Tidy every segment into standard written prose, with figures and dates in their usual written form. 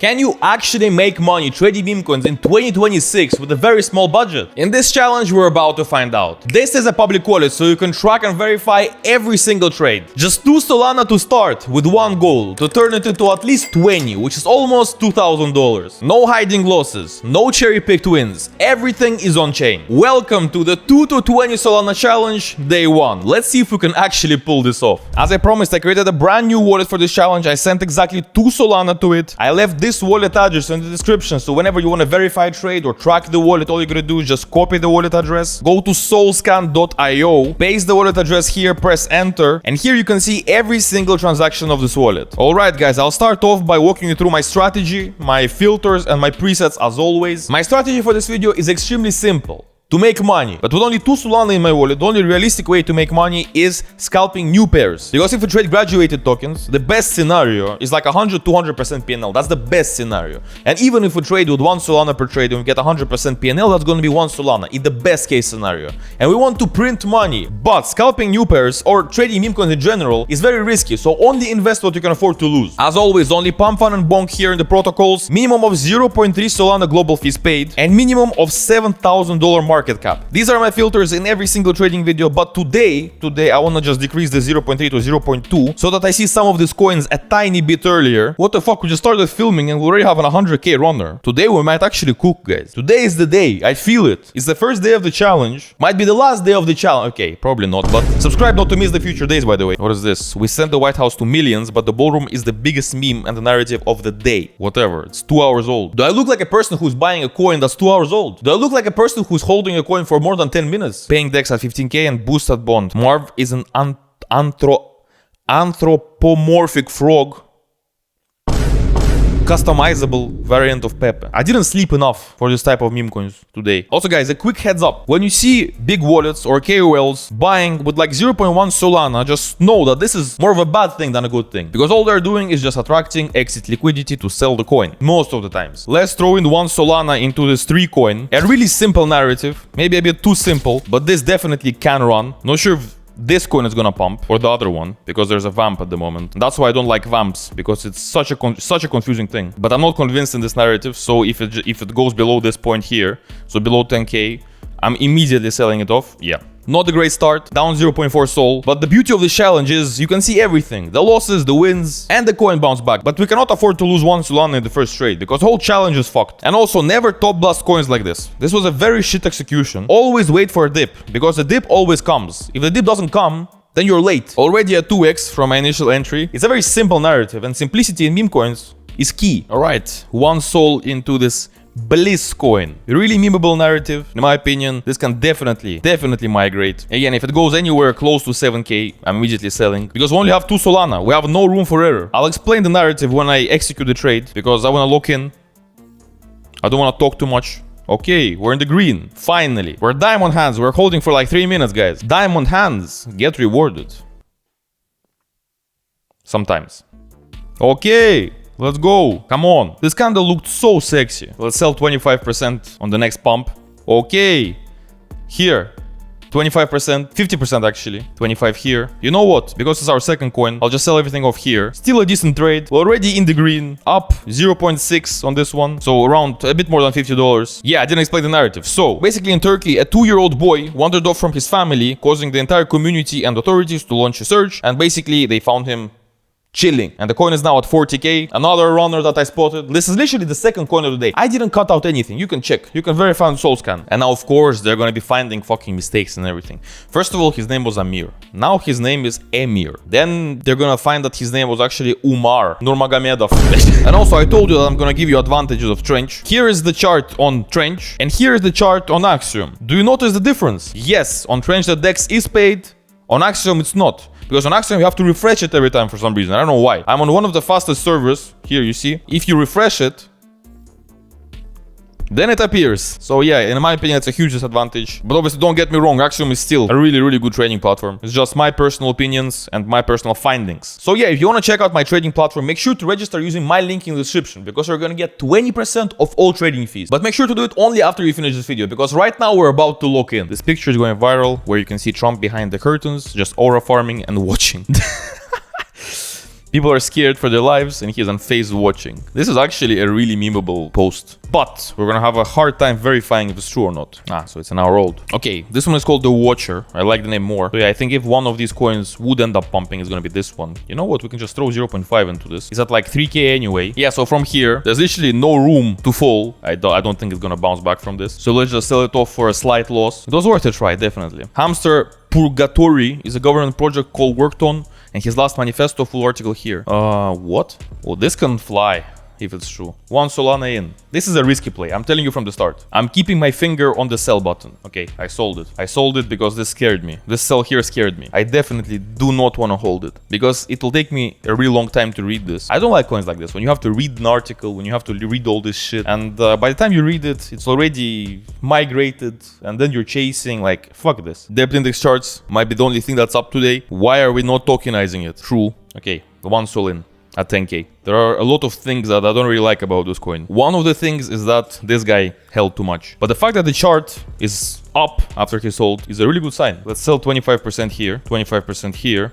Can you actually make money trading meme coins in 2026 with a very small budget? In this challenge, we're about to find out. This is a public wallet, so you can track and verify every single trade. Just 2 Solana to start, with one goal, to turn it into at least 20, which is almost $2,000. No hiding losses, no cherry-picked wins. Everything is on chain. Welcome to the 2 to 20 Solana challenge, day 1. Let's see if we can actually pull this off. As I promised, I created a brand new wallet for this challenge. I sent exactly 2 Solana to it. I left this wallet address in the description, so whenever you want to verify a trade or track the wallet, all you gotta do is just copy the wallet address, go to solscan.io, paste the wallet address here, press enter, and here you can see every single transaction of this wallet. Alright guys, I'll start off by walking you through my strategy, my filters, and my presets as always. My strategy for this video is extremely simple. To make money. But with only 2 Solana in my wallet, the only realistic way to make money is scalping new pairs. Because if you trade graduated tokens, the best scenario is like 100-200% PNL. That's the best scenario. And even if we trade with 1 Solana per trade and we get 100% PNL, that's going to be 1 Solana in the best case scenario. And we want to print money. But scalping new pairs or trading meme coins in general is very risky. So only invest what you can afford to lose. As always, only pump, fun, and bonk here in the protocols. Minimum of 0.3 Solana global fees paid. And minimum of $7,000 market cap. These are my filters in every single trading video, but today I want to just decrease the 0.3 to 0.2 so that I see some of these coins a tiny bit earlier. What the fuck, we just started filming and we already have an 100k runner. Today we might actually cook, guys. Today is the day. I feel it. It's the first day of the challenge. Might be the last day of the challenge. Okay, probably not, but subscribe not to miss the future days, by the way. What is this? We sent the White House to millions, but the ballroom is the biggest meme and the narrative of the day. Whatever. It's 2 hours old. Do I look like a person who's buying a coin that's 2 hours old? Do I look like a person who's holding a coin for more than 10 minutes? Paying DEX at 15k and boost at bond. Marv is an anthropomorphic frog. Customizable variant of Pepe. I didn't sleep enough for this type of meme coins today. Also guys, a quick heads up. When you see big wallets or KOLs buying with like 0.1 Solana, just know that this is more of a bad thing than a good thing. Because all they're doing is just attracting exit liquidity to sell the coin. Most of the times. Let's throw in 1 Solana into this 3 coin. A really simple narrative. Maybe a bit too simple, but this definitely can run. Not sure if this coin is gonna pump, or the other one, because there's a vamp at the moment. That's why I don't like vamps, because it's such a confusing thing. But I'm not convinced in this narrative, so if it goes below this point here, so below 10k, I'm immediately selling it off. Yeah. Not a great start, down 0.4 Sol, but the beauty of this challenge is you can see everything. The losses, the wins, and the coin bounce back. But we cannot afford to lose 1 Solana in the first trade, because the whole challenge is fucked. And also, never top blast coins like this. This was a very shit execution. Always wait for a dip, because the dip always comes. If the dip doesn't come, then you're late. Already at 2x from my initial entry. It's a very simple narrative, and simplicity in meme coins is key. Alright, 1 Sol into this Bliss coin. Really memeable narrative. In my opinion, this can definitely migrate. Again, if it goes anywhere close to 7k, I'm immediately selling. Because we only have 2 Solana. We have no room for error. I'll explain the narrative when I execute the trade, because I want to lock in. I don't want to talk too much. Okay, we're in the green. Finally. We're diamond hands. We're holding for like 3 minutes, guys. Diamond hands get rewarded. Sometimes. Okay. Let's go. Come on. This candle looked so sexy. Let's sell 25% on the next pump. Okay. Here. 25%. 50% actually. 25 here. You know what? Because it's our second coin, I'll just sell everything off here. Still a decent trade. We're already in the green. Up 0.6 on this one. So around a bit more than $50. Yeah, I didn't explain the narrative. So basically in Turkey, a 2-year-old boy wandered off from his family, causing the entire community and authorities to launch a search. And basically they found him chilling, and the coin is now at 40k. Another runner that I spotted. This is literally the second coin of the day. I didn't cut out anything. You can check. You can verify on SoulScan. And now, of course, they're gonna be finding fucking mistakes and everything. First of all, his name was Amir. Now his name is Emir. Then they're gonna find that his name was actually Umar Nurmagomedov. And also, I told you that I'm gonna give you advantages of Trench. Here is the chart on Trench, and here is the chart on Axiom. Do you notice the difference? Yes, on Trench the DEX is paid. On Axiom it's not. Because on Axiom you have to refresh it every time for some reason. I don't know why. I'm on one of the fastest servers. Here you see. If you refresh it, then it appears. So yeah, in my opinion, it's a huge disadvantage. But obviously, don't get me wrong, Axiom is still a really good trading platform. It's just my personal opinions and my personal findings. So yeah, if you want to check out my trading platform, make sure to register using my link in the description, because you're gonna get 20% of all trading fees. But make sure to do it only after you finish this video, because right now we're about to lock in. This picture is going viral, where you can see Trump behind the curtains, just aura farming and watching. People are scared for their lives and he's unfazed watching. This is actually a really memeable post. But we're gonna have a hard time verifying if it's true or not. So it's an hour old. Okay, this one is called the Watcher. I like the name more. So yeah, I think if one of these coins would end up pumping, it's gonna be this one. You know what? We can just throw 0.5 into this. It's at like 3k anyway. Yeah, so from here, there's literally no room to fall. I don't think it's gonna bounce back from this. So let's just sell it off for a slight loss. It was worth a try, definitely. Hamster Purgatory is a government project called worked on, and his last manifesto, full article here. What? Well, this can fly. If it's true. 1 Solana in. This is a risky play. I'm telling you from the start. I'm keeping my finger on the sell button. Okay, I sold it. I sold it because this scared me. This sell here scared me. I definitely do not want to hold it because it will take me a really long time to read this. I don't like coins like this. When you have to read an article, when you have to read all this shit, and by the time you read it, it's already migrated, and then you're chasing. Like, fuck this. Depth index charts might be the only thing that's up today. Why are we not tokenizing it? True. Okay, 1 Sol in. At 10k. There are a lot of things that I don't really like about this coin. One of the things is that this guy held too much. But the fact that the chart is up after he sold is a really good sign. Let's sell 25% here, 25% here.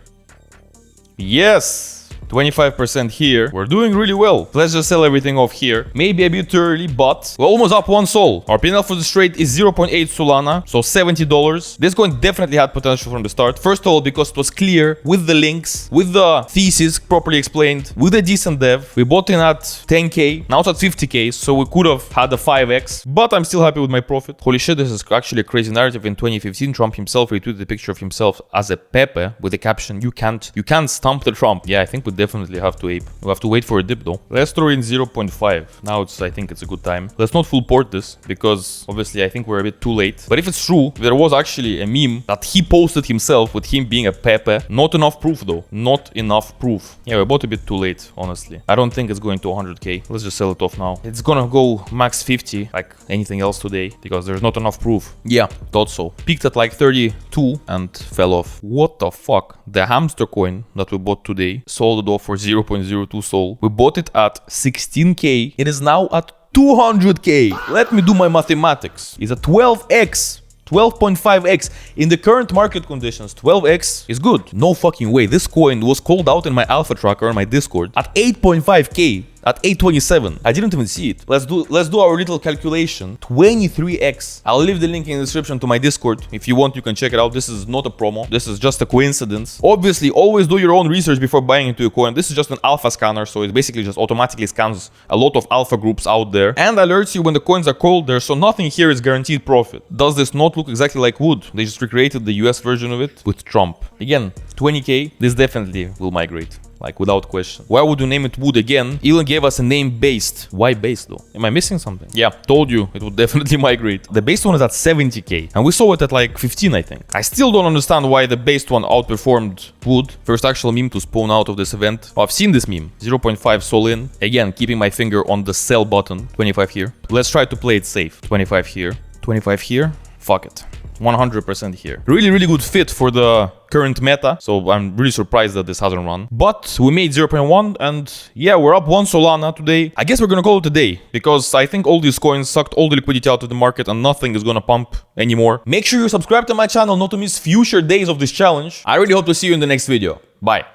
Yes! 25% here. We're doing really well. Let's just sell everything off here. Maybe a bit early, but we're almost up 1 Sol. Our P&L for this trade is 0.8 Solana, so $70. This coin definitely had potential from the start. First of all, because it was clear with the links, with the thesis properly explained, with a decent dev. We bought in at 10k, now it's at 50k, so we could have had a 5x, but I'm still happy with my profit. Holy shit, this is actually a crazy narrative. In 2015, Trump himself retweeted a picture of himself as a Pepe with the caption, you can't stump the Trump. Yeah, I think we definitely have to ape. We'll have to wait for a dip though. Let's throw in 0.5. Now I think it's a good time. Let's not full port this because obviously I think we're a bit too late. But if it's true, there was actually a meme that he posted himself with him being a Pepe. Not enough proof though. Not enough proof. Yeah, we bought a bit too late, honestly. I don't think it's going to 100k. Let's just sell it off now. It's gonna go max 50 like anything else today because there's not enough proof. Yeah, thought so. Peaked at like 32 and fell off. What the fuck? The hamster coin that we bought today sold it off for 0.02 Sol. We bought it at 16k. It is now at 200k. Let me do my mathematics. It's a 12x. 12.5x. In the current market conditions, 12x is good. No fucking way. This coin was called out in my alpha tracker on my Discord at 8.5k. At 827. I didn't even see it. Let's do our little calculation. 23x. I'll leave the link in the description to my Discord. If you want, you can check it out. This is not a promo. This is just a coincidence. Obviously, always do your own research before buying into a coin. This is just an alpha scanner, so it basically just automatically scans a lot of alpha groups out there and alerts you when the coins are called there, so nothing here is guaranteed profit. Does this not look exactly like wood? They just recreated the US version of it with Trump. Again, 20k. This definitely will migrate. Like, without question. Why would you name it wood again? Elon gave us a name based. Why based though? Am I missing something? Yeah, told you it would definitely migrate. The based one is at 70k. And we saw it at like 15, I think. I still don't understand why the based one outperformed wood. First actual meme to spawn out of this event. Oh, I've seen this meme. 0.5 Sol in. Again, keeping my finger on the sell button. 25 here. Let's try to play it safe. 25 here. 25 here. Fuck it. 100% here. Really, really good fit for the current meta. So I'm really surprised that this hasn't run. But we made 0.1 and yeah, we're up 1 Solana today. I guess we're gonna call it a day because I think all these coins sucked all the liquidity out of the market and nothing is gonna pump anymore. Make sure you subscribe to my channel not to miss future days of this challenge. I really hope to see you in the next video. Bye.